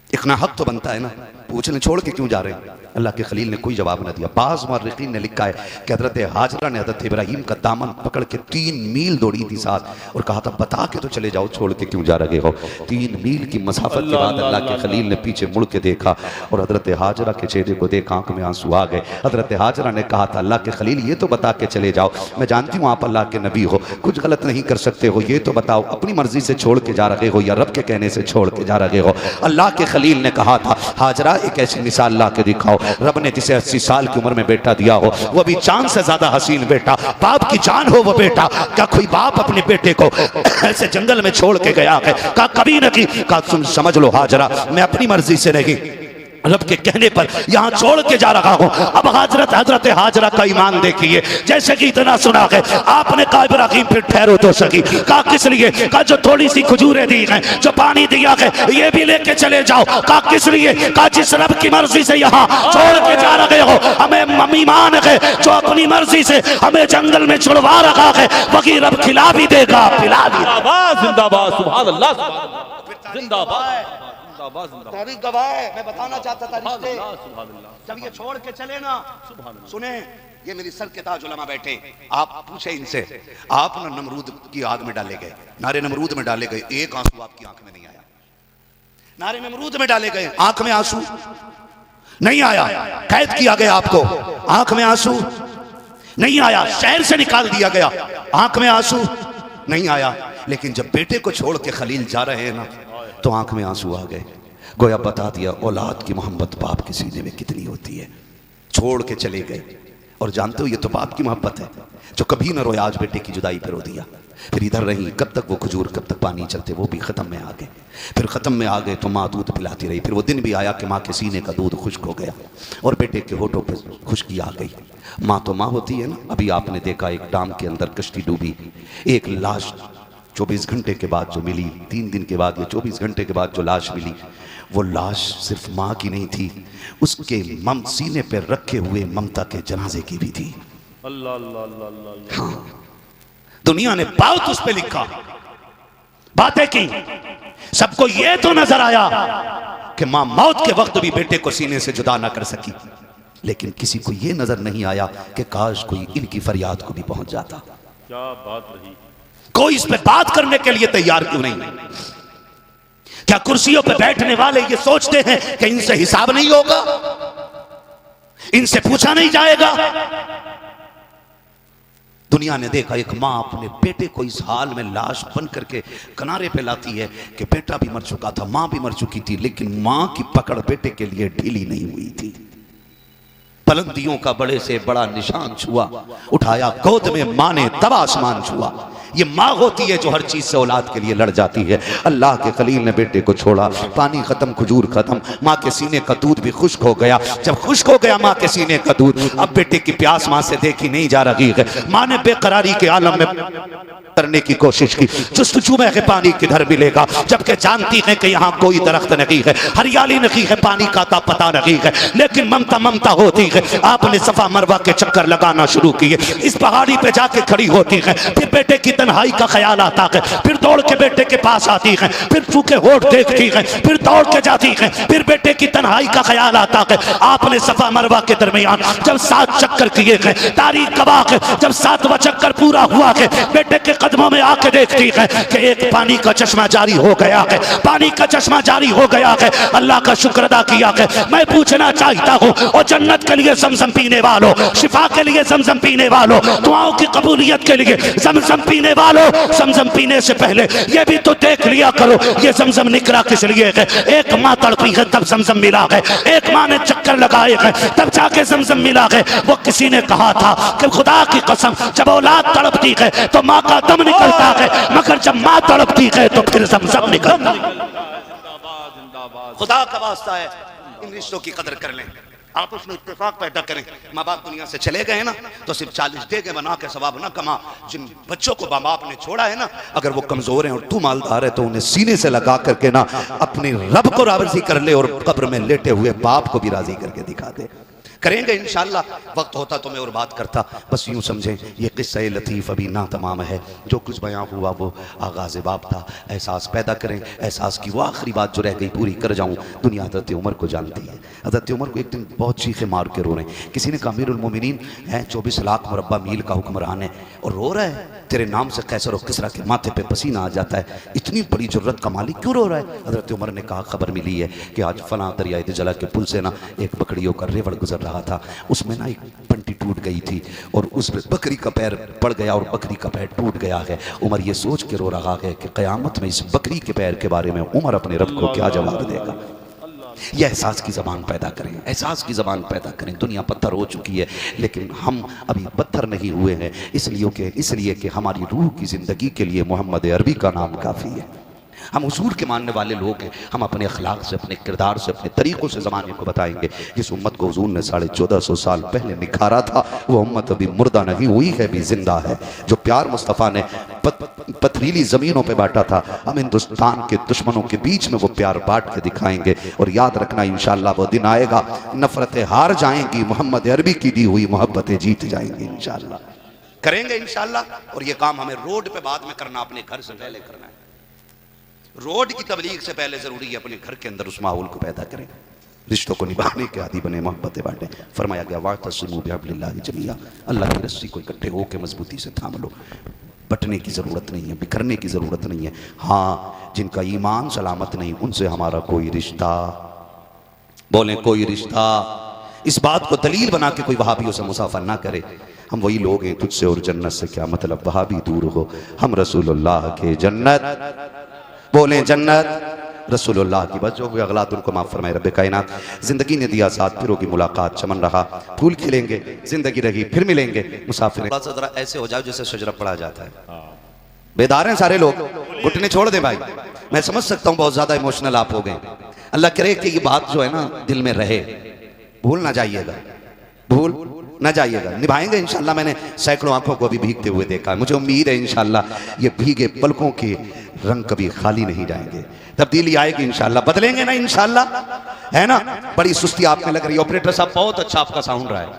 इतना हक तो बनता है ना, पूछने छोड़ के क्यों जा रहे हैं? अल्लाह के खलील ने कोई जवाब न दिया। बाज़ मुअर्रिखीन ने लिखा है कि हजरत हाजरा ने हजरत इब्राहिम का दामन पकड़ के 3 मील दौड़ी थी साथ और कहा था बता के तो चले जाओ, छोड़ के क्यों जा रहे हो? 3 मील की मसाफत के बाद अल्लाह के खलील ने पीछे मुड़ के देखा और हजरत हाजरा के चेहरे को देख आंख में आंसू आ गए। हजरत हाजरा ने कहा था अल्लाह के खलील ये तो बता के चले जाओ, मैं जानती हूँ आप अल्लाह के नबी हो, कुछ गलत नहीं कर सकते हो, ये तो बताओ अपनी मर्जी से छोड़ के जा रहे हो या रब के कहने से छोड़ के जा रहे हो? अल्लाह के खलील ने कहा था हाजरा एक ऐसी मिसाल ला के दिखाओ, रब ने जिसे 80 साल की उम्र में बेटा दिया हो, वो भी चांद से ज्यादा हसीन बेटा, बाप की जान हो वो बेटा, क्या कोई बाप अपने बेटे को ऐसे जंगल में छोड़ के गया है? कहा कभी नहीं। कहा तुम समझ लो हाजरा मैं अपनी मर्जी से नहीं, रब के कहने पर यहाँ छोड़ के जा रहा हूँ। अब हजरत हाजरा का ईमान देखिए, जैसे कि इतना सुना है आपने कहा इब्राहिम फिर ठहरो तो सही। कहा किस लिए? कहा जो थोड़ी सी खजूरें दी हैं, जो पानी दिया है ये भी लेके चले जाओ। कहा किस लिए? कहा जिस रब की मर्जी से यहाँ छोड़ के जा रहे हो, हमें ईमान है जो अपनी मर्जी से हमें जंगल में छुड़वा रखा है वही रब खिला भी देगा, पिला भी। जिंदाबाद, सुभान अल्लाह, जिंदाबाद। जिंदाबाद जिंदाबाद। तारीख गवाह है, मैं बताना चाहता था रिश्ते। सुभान अल्लाह। जब ये छोड़ के चले ना, सुने, ये मेरी सर के ताज उलमा बैठे, आप पूछे इनसे, आप ना नमरूद की आग में डाले गए, नारे नमरूद में डाले गए, एक आंसू आपकी आंख में नहीं आया। नारे नमरूद में डाले गए, आंख में आंसू नहीं आया। कैद किया गया आपको, आंख में आंसू नहीं आया। शहर से निकाल दिया गया, आंख में आंसू नहीं आया। लेकिन जब बेटे को छोड़ के खलील जा रहे हैं ना, तो आंख में आंसू आ गए। गोया बता दिया औलाद की मोहब्बत बाप के सीने में कितनी होती है। छोड़ के चले गए, और जानते हो ये तो बाप की मोहब्बत है जो कभी न रोया, आज बेटे की जुदाई पे रो दिया। फिर इधर रही, कब तक वो खजूर, कब तक पानी चलते, वो भी ख़त्म में आ गए। फिर ख़त्म में आ गए तो माँ दूध पिलाती रही। फिर वो दिन भी आया कि माँ के सीने का दूध खुश्क हो गया और बेटे के होठों पे खुश्की आ गई। माँ तो माँ होती है ना। अभी आपने देखा एक डाम के अंदर कश्ती डूबी, एक लाश 24 घंटे के बाद जो मिली, 3 दिन के बाद या 24 घंटे के बाद जो लाश मिली, वो लाश सिर्फ माँ की नहीं थी, उसके सीने पर रखे हुए ममता के जनाजे की भी थी। अल्लाह अल्लाह अल्लाह अल्लाह। हाँ, दुनिया ने बहुत उस पे लिखा, बातें की, सबको ये तो नजर आया कि मां मौत के वक्त भी बेटे को सीने से जुदा ना कर सकी, लेकिन किसी को ये नजर नहीं आया कि काश कोई इनकी फरियाद को भी पहुंच जाता। क्या बात रही। कोई इस पे बात करने के लिए तैयार क्यों नहीं? क्या कुर्सियों पे बैठने वाले ये सोचते हैं कि इनसे हिसाब नहीं होगा, इनसे पूछा नहीं जाएगा? दुनिया ने देखा एक माँ अपने बेटे को इस हाल में लाश बन करके किनारे पे लाती है कि बेटा भी मर चुका था, माँ भी मर चुकी थी, लेकिन माँ की पकड़ बेटे के लिए ढीली नहीं हुई थी। बुलंदियों का बड़े से बड़ा निशान छुआ, उठाया गोद में माँ ने, तब आसमान छुआ। ये माँ होती है जो हर चीज से औलाद के लिए लड़ जाती है। अल्लाह के खलील ने बेटे को छोड़ा, पानी खत्म, खजूर खत्म, माँ के सीने का दूध भी खुश्क हो गया। जब खुश्क हो गया माँ के सीने का दूध, अब बेटे की प्यास माँ से देखी नहीं जा रही है। माँ ने बेकरारी के आलम में करने की कोशिश की, जुस्तजू में है पानी किधर मिलेगा, जबकि जानती है कि यहाँ कोई दरख्त नहीं है, हरियाली नहीं है, पानी का ता पता नहीं है, लेकिन ममता ममता होती है। आपने सफा मरवा के चक्कर लगाना शुरू किए, इस पहाड़ी पे जाके खड़ी होती है, फिर बेटे की तन्हाई का ख्याल आता है, फिर दौड़ के बेटे के पास आती है, फिर चूके होठ देखती है, फिर दौड़ के जाती है, फिर बेटे की तन्हाई का ख्याल आता है। आपने सफा मरवा के दरमियान जब 7 चक्कर किए हैं, तारीख गवाह है, जब 7वां चक्कर पूरा हुआ है, बेटे के कदमों में आके देखती है कि एक पानी का चश्मा जारी हो गया है, पानी का चश्मा जारी हो गया है। अल्लाह का शुक्र अदा किया है। मैं पूछना चाहता हूँ, और जन्नत के लिए जमजम पीने वालों, शिफा के लिए जमजम पीने वालों, दुआओं की कबूलियत के लिए जमजम पीने वालों, जमजम पीने से पहले ये भी तो देख लिया करो ये जमजम निकला किस लिए है। एक माँ तड़पी है तब जमजम मिला है, एक माँ ने चक्कर लगाए है तब जाके जमजम मिला है। वो किसी ने कहा था कि खुदा की कसम जब औलाद तड़पती है तो माँ का दम निकलता है, मगर जब माँ तड़पती है तो फिर जमजम निकलता है। खुदा का वास्ता है, इन रिश्तों की कदर कर लें, आपस में इत्तेफाक पैदा करें। माँ बाप दुनिया से चले गए ना, तो सिर्फ 40 देगे बना के सवाब ना कमा। जिन बच्चों को माँ बाप ने छोड़ा है ना, अगर वो कमजोर हैं और तू मालदार है, तो उन्हें सीने से लगा करके ना अपने रब को राजी कर ले, और कब्र में लेटे हुए बाप को भी राजी करके दिखा दे। करेंगे इंशाअल्लाह। वक्त होता तो मैं और बात करता, बस यूं समझें ये किस्सा लतीफ़ अभी ना तमाम है। जो कुछ बयां हुआ वो आगाज़ बाब था। एहसास पैदा करें, एहसास की वो आखिरी बात जो रह गई पूरी कर जाऊं। दुनिया हज़रत उमर को जानती है। हज़रत उमर को एक दिन बहुत चीखे मार के रो रहे हैं। किसी ने कहा अमीरुल मोमिनीन है, 24 लाख मुरब्बा मील का हुक्मरान है और रो रहा है, तेरे नाम से कैसर और किसरा के माथे पे पसीना आ जाता है, इतनी बड़ी जुर्रत का मालिक क्यों रो रहा है? हज़रत उमर ने कहा खबर मिली है कि आज फलां दरिया दजला के पुल से ना एक बकरियों का रेवड़ गुजर रहा था, उसमें ना एक पंटी टूट गई थी और उस पर बकरी का पैर पड़ गया और बकरी का पैर टूट गया है। उमर ये सोच के रो रहा है कि क़यामत में इस बकरी के पैर के बारे में उमर अपने रब को क्या जवाब देगा। यह एहसास की ज़बान पैदा करें, एहसास की ज़बान पैदा करें। दुनिया पत्थर हो चुकी है, लेकिन हम अभी पत्थर नहीं हुए हैं, इसलिए कि हमारी रूह की ज़िंदगी के लिए मोहम्मद अरबी का नाम काफ़ी है। हम हुजूर के मानने वाले लोग हैं। हम अपने अखलाक से, अपने किरदार से, अपने तरीक़ों से ज़माने को बताएंगे। जिस उम्मत को हुजूर ने 1450 साल पहले निखारा था, वो उम्मत अभी मुर्दा नहीं हुई है, भी जिंदा है। जो प्यार मुस्तफ़ा ने पथरीली ज़मीनों पे बांटा था, हम हिंदुस्तान के दुश्मनों के बीच में वो प्यार बांट के दिखाएंगे। और याद रखना इंशाअल्लाह वो दिन आएगा, नफ़रतें हार जाएंगी, मोहम्मद अरबी की दी हुई मोहब्बतें जीत जाएंगी इंशाअल्लाह। करेंगे इंशाअल्लाह। और ये काम हमें रोड पे बाद में करना, अपने घर से पहले करना है। रोड की तबलीग से पहले जरूरी है अपने घर के अंदर उस माहौल को पैदा करें, रिश्तों को निभाने के आदि बने, मोहब्बतें बांटे। फरमाया गया वातसिमू बिहब्लिल्लाहि जमीआ, अल्लाह की रस्सी को इकट्ठे होकर मजबूती से थाम लो। बटने की ज़रूरत नहीं है, बिखरने की ज़रूरत नहीं है। हाँ, जिनका ईमान सलामत नहीं उनसे हमारा कोई रिश्ता, बोलें कोई रिश्ता, इस बात को दलील बना के कोई वहाबियों से मुसाफा ना करे। हम वही लोग हैं, तुझसे और जन्नत से क्या मतलब, वहाबी दूर हो, हम रसूलुल्लाह के जन्नत, बोलें जन्नत रसूलुल्लाह की। बस जो हुए अगलात उनको माफ़ फरमाए रब्बे कायनात। ज़िंदगी ने दिया साथ, फिर होगी मुलाकात, चमन रहा, फूल खिलेंगे, ज़िंदगी रही, फिर मिलेंगे मुसाफिर। ज़रा ऐसे हो जाओ जैसे शजरा पड़ा जाता है। बेदार हैं सारे लोग, घुटने छोड़ दे भाई। मैं समझ सकता हूँ बहुत ज़्यादा इमोशनल आप हो गए। अल्लाह करे कि ये बात जो है ना दिल में रहे, भूल ना जाइएगा, भूल ना जाइएगा, निभाएंगे इंशाल्लाह। मैंने सैकड़ों आंखों को अभी भीगते हुए देखा है, मुझे उम्मीद है इंशाल्लाह ये भीगे पलकों के रंग कभी खाली नहीं जाएंगे, तब्दीली आएगी इंशाल्लाह, बदलेंगे ना इंशाल्लाह, है ना। बड़ी सुस्ती आप में लग रही है ऑपरेटर साहब, बहुत अच्छा आपका साउंड रहा है,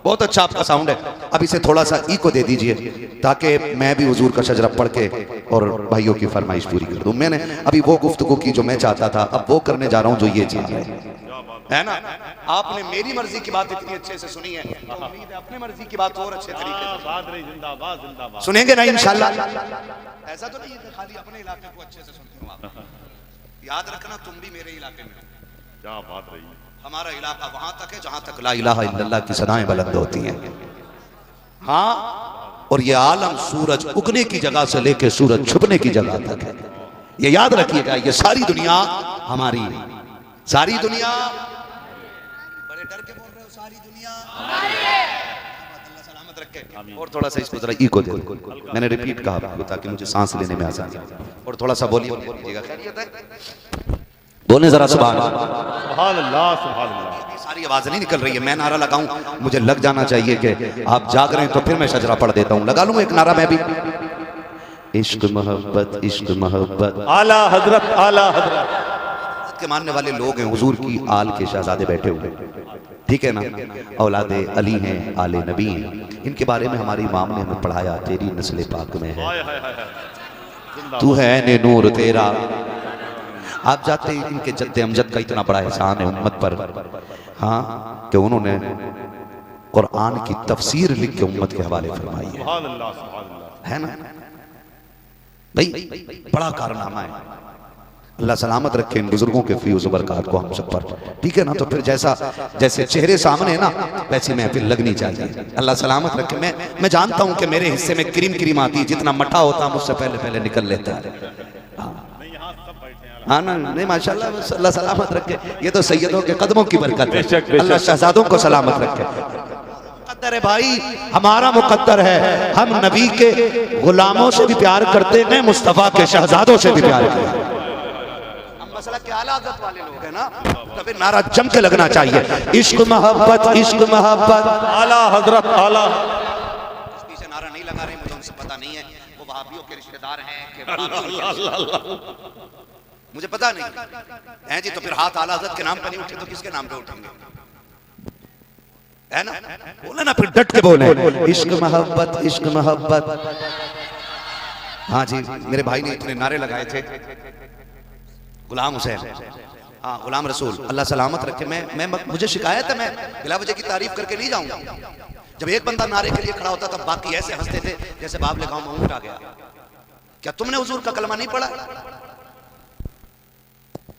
बहुत अच्छा आपका साउंड है। अब इसे थोड़ा सा इको दे दीजिए ताकि मैं भी हुजूर का शजरा पढ़ के और भाइयों की फरमाइश पूरी कर दूं। मैंने अभी वो गुफ्तगू की जो मैं चाहता था, अब वो करने जा रहा हूं जो ये चीज है ना। आपने मेरी मर्जी की बात इतनी अच्छे से सुनी है, तो उम्मीद है अपनी मर्जी की बात और अच्छे तरीके से सुनेंगे ना इंशाल्लाह। ऐसा तो नहीं है कि खाली अपने इलाके को अच्छे से सुनते हो आप, याद रखना तुम भी मेरे इलाके में। क्या बात रही है। हमारा इलाका वहां तक है जहां तक ला इलाहा इल्लल्लाह की सदाएं बुलंद होती हैं। हाँ, और ये आलम सूरज उगने की जगह से लेके सूरज छुपने की जगह तक है, ये याद रखिएगा। ये सारी दुनिया हमारी है, सारी दुनिया, बड़े डर के बोल रहे हो, सारी दुनिया हमारी है। अल्लाह सलामत रखे। और थोड़ा सा इसको जरा इको दे, मैंने रिपीट कहा आपको ताकि मुझे सांस लेने में आसानी हो। और थोड़ा सा बोलिए, बोलिएगा, खैरियत है, बोले जरा सुभान अल्लाह, सुभान अल्लाह। सारी आवाज नहीं निकल रही है, मैं नारा लगाऊं, मुझे लग जाना चाहिए कि आप जाग रहे हैं, तो फिर मैं शजरा पढ़ देता हूं। लगा लूं एक नारा मैं भी, इश्क मोहब्बत, इश्क मोहब्बत, आला हजरत, आला हजरत के मानने वाले लोग हैं, हुजूर की आल के शहजादे बैठे हुए, ठीक है ना, औलादे अली हैं, आले नबी हैं। इनके बारे में हमारे इमाम ने हमें पढ़ाया, तेरी नस्ल पाक में है, तू है ने नूर तेरा। आप जाते हैं, इनके जद्दे अमजद का इतना बड़ा एहसान है उम्मत पर, हाँ, कि उन्होंने कुरान की तफसीर लिख के उम्मत के हवाले फरमाई है ना भाई, बड़ा कारनामा है। अल्लाह सलामत रखे इन बुजुर्गों के फीज़ व बरकात को हम सब पर, ठीक है ना। तो फिर जैसे चेहरे सामने है ना, वैसी महफिल लगनी चाहिए। अल्लाह सलामत रखे। मैं जानता हूं कि मेरे हिस्से में क्रीम आती है, जितना मठा होता मुझसे पहले निकल लेता है। हाँ ना, नहीं माशाल्लाह, अल्लाह सलामत रखे। ये तो सैयदों के कदमों की बरकत है, अल्लाह शहजादों को सलामत रखे। मुकद्दर है भाई, हमारा मुकद्दर है, हम नबी के गुलामों से भी प्यार करते हैं, मुस्तफ़ा के शहजादों से भी प्यार करते हैं। मसला के आला हज़रत वाले लोग हैं ना, तभी नारा जम के लगना चाहिए, इश्क मोहब्बत, इश्क मोहब्बत, आला हजरत, आला। पीछे नारा नहीं लगा रहे, मुझे उनसे पता नहीं है वो वहाबियों के रिश्तेदार हैं, मुझे पता नहीं है जी। तो फिर हाथ आला हज़रत के नाम पर नहीं उठे तो किसके नाम पे उठेंगे, है ना। बोले ना, फिर डट के बोले, इश्क मोहब्बत, इश्क मोहब्बत। हाँ जी, मेरे भाई ने इतने नारे लगाए थे, गुलाम हुसैन, हाँ गुलाम रसूल, अल्लाह सलामत रखे। मैं मुझे शिकायत है, मैं बिला वजह की तारीफ करके नहीं जाऊंगा। जब एक बंदा नारे के लिए खड़ा होता तब बाकी ऐसे हंसते थे जैसे बाबले गांव में ऊंट आ गया। क्या तुमने हुजूर का कलमा नहीं पढ़ा?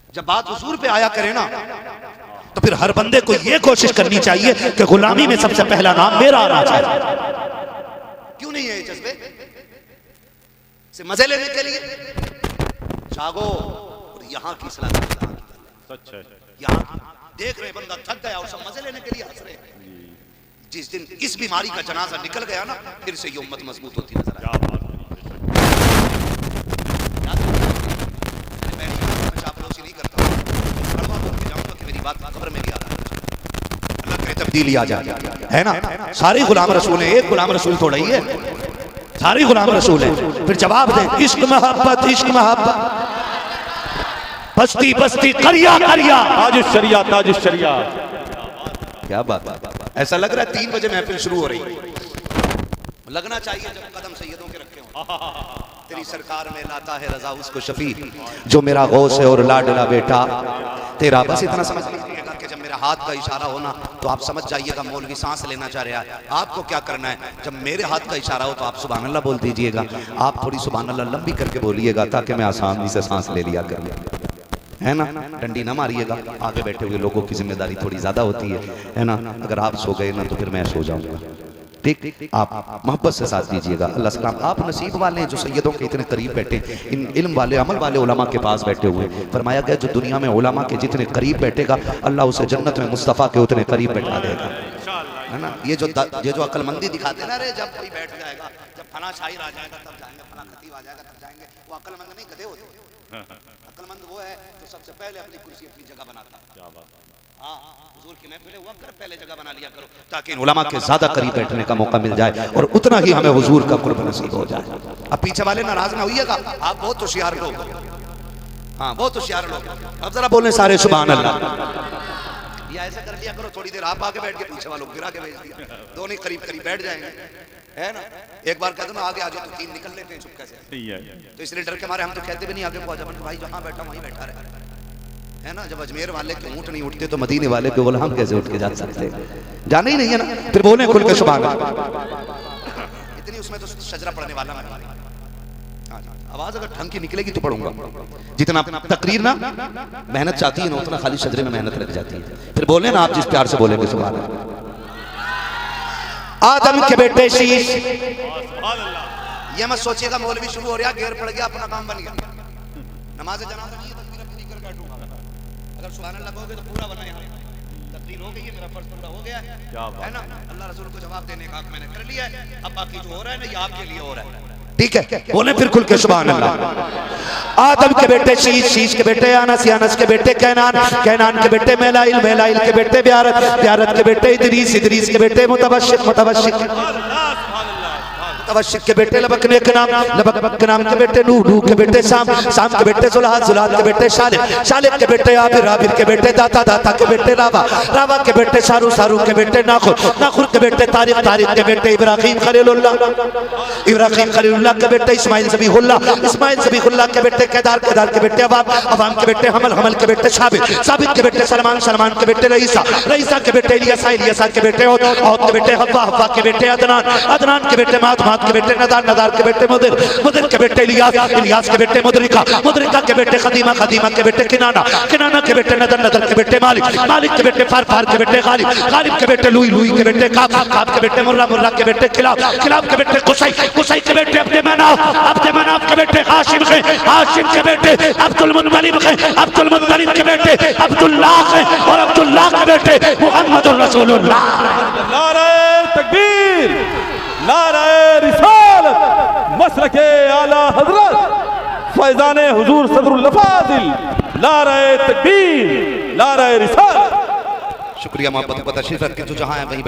जब बात हुजूर पे आया करे ना, तो फिर हर बंदे को यह कोशिश करनी चाहिए कि गुलामी में सबसे पहला नाम मेरा आना चाहिए। क्यों नहीं है जज्बे से मजे लेने के लिए? जागो, यहाँ की सलाह सच है, यहाँ देख रहे बंदा थक गया और सब मजे लेने के लिए हंस रहे हैं। जिस दिन इस बीमारी का जनाजा निकल गया ना, फिर से ये उम्मत मजबूत होती नजर आई। मैं चापलूसी नहीं करता, कड़वा बोल के जाऊंगा कि मेरी बात खबर में भी आ रहा है। अल्लाह करे तब्दीली आ जाए, है ना। सारे गुलाम रसूल हैं, एक गुलाम रसूल थोड़ा ही है, सारे गुलाम रसूल हैं। फिर जवाब दें, इश्क मोहब्बत, इश्क मोहब्बत, बस्ती बस्ती, करिया करिया, ताजुश शरिया, ताजुश शरिया। क्या बात है। ऐसा लग रहा है 3 बजे महफिल शुरू हो रही है, लगना चाहिए जब कदम सैयदों के रखे हों। तेरी सरकार में लाता है रजा उसको शफी, जो मेरा गौस है और लाडला बेटा तेरा। बस इतना समझ लीजिएगा कि जब मेरा हाथ का इशारा होना तो आप समझ जाइएगा मौलवी सांस लेना चाह रहा है। आपको क्या करना है, जब मेरे हाथ का इशारा हो तो आप सुभान अल्लाह बोल दीजिएगा। आप थोड़ी सुभान अल्लाह लंबी करके बोलिएगा ताकि मैं आसानी से सांस ले लिया करूँ, है ना। डंडी ना मारिएगा, आगे बैठे हुए लोगों की जिम्मेदारी थोड़ी ज्यादा होती है ना। अगर आप सो गए ना तो फिर मैं सो जाऊंगा, ठीक। आप मोहब्बत से साथ दीजिएगा। अल्लाह सलाम। आप नसीब वाले हैं जो सैयदों के इतने करीब बैठे, इन इल्म वाले अमल वाले उलमा के पास बैठे हुए। फरमाया गया जो दुनिया में उलमा के जितने करीब बैठेगा अल्लाह उसे जन्नत में मुस्तफ़ा के उतने करीब बैठा देगा, है ना। ये जो अक्लमंदी दिखाते ना रे, जब कोई बैठ जाएगा, जब फला शायर आ जाएगा तब जाएंगे, फला खतीब आ जाएगा तब जाएंगे, वो अक्लमंद नहीं, गधे होते। अक्लमंद वो है जो सबसे पहले अपनी कुर्सी अपनी जगह बनाता है। हाँ, हुजूर की महफिल हुआ कर, पहले जगह बना लिया करो ताकि उलमा के ज्यादा करीब बैठने का मौका मिल जाए और उतना ही हमें हुजूर का कुर्ब नसीब हो जाए। अब पीछे वाले नाराज ना होइएगा, आप बहुत होशियार लोग, हाँ बहुत होशियार लोग। अब जरा बोलें सारे सुभान अल्लाह। या ऐसा कर लिया करो, थोड़ी देर आप आके बैठ के पीछे वालों को गिरा के भेज दिया, दोनों करीब करीब बैठ जाएंगे, है ना। एक बार कहते ना आगे आ जाओ तो तीन निकल लेते हैं चुपके से, तो इसलिए डर के मारे हम तो कहते भी नहीं आगे को आ जाओ, भाई जहाँ बैठा वहीं बैठा रहे, है ना। जब अजमेर वाले के ऊँट नहीं उठते तो मदीने वाले के गुलाम कैसे उठ के जा सकते हैं, जाने ही नहीं है ना। फिर बोले खुल के सुभान अल्लाह। इतनी उसमें तो शजरा पढ़ने वाला मैं, आवाज अगर ढंग की निकलेगी तो पढ़ूंगा। जितना तकरीर ना मेहनत चाहती है ना उतना खाली शजरे में मेहनत लग जाती है। फिर बोले ना आप जिस प्यार से बोलेंगे सुभान अल्लाह। आदम के बेटे शीश, ये मत सोचिएगा मौलवी शुरू हो रहा, घेर पड़ गया, अपना काम बन गया। नमाज जनाजा नहीं है, तकबीर अपनी कर बैठूंगा। अगर सुभान अल्लाह कहोगे तो पूरा बना, यहाँ तकरीर हो गई है, मेरा फर्ज पूरा हो गया है ना। अल्लाह रसूल को जवाब देने का हक मैंने कर लिया है। अब बाकी जो हो रहा है ना ये आपके लिए हो रहा है, ठीक है। बोले फिर खुल के सुभान अल्लाह। आदम के बेटे शीश, शीश के बेटे अनस, अनस के बेटे कैनान, कैनान के बेटे मेलाइल, मेलाइल के बेटे ब्यारत, ब्यारत के बेटे इदरीस, इदरीस के बेटे मुतवशिक, मुतवशिक मुतवशिक के बेटे लबक ने के नाम, लबक के नाम के बेटे नूह, नूह के बेटे शाम, शाम के बेटे जुल्हाद, जुल्हाद के बेटे शालिक, शालिक के बेटे आबिर, आबिर के बेटे दाता, दाता के बेटे रावा, रावा के बेटे शारू, शारू के बेटे नाखुर, नाखुर के बेटे तारिक, तारिक के बेटे इब्राहिम खलीलुल्लाह, इब्राहिम खलीलुल्लाह के बेटे इस्माइल ज़बीहुल्लाह, इस्माइल ज़बीहुल्लाह के बेटे केदार, केदार के बेटे अवाम, अवाम के बेटे हमल, हमल के बेटे साबित, साबित के बेटे सलमान, सलमान के बेटे रईसा, रईसा के बेटे इलियासा, इलियासा के बेटे औद, औद के बेटे हव्वा, हव्वा के बेटे अदनान, अदनान के बेटे माद, माद के बेटे नदार, नदार के बेटे मुदिर, मुदिर के बेटे इलियास, इलियास के बेटे मुदरिका, मुदरिका के बेटे खदीमा, खदीमा के बेटे किनाना, किनाना के बेटे नदर, नदर के बेटे मालिक, मालिक के बेटे फार, फार के बेटे गालिब, गालिब के बेटे लुई, लुई के बेटे काब, काब के बेटे मुर्रा, मुर्रा के बेटे खिलाब, खिलाब के बेटे कुसै, कुसै के बेटे अब्दे मनाफ, अब्दे मनाफ के बेटे हाशिम है, हाशिम के बेटे अब्दुल मुत्तलिब है, अब्दुल मुत्तलिब के बेटे अब्दुल्लाह है और अब्दुल्लाह के बेटे मुहम्मदुर रसूलुल्लाह। नारे तकबीर, नारे रिसालत, मसलके आला हजरत फैजाने हुजूर सदरुल लफाजिल, नारे तकबीर, नारे रिसालत। शुक्रिया मोहब्बत, तशरीफ रख के जो जहां है वहीं बैठ।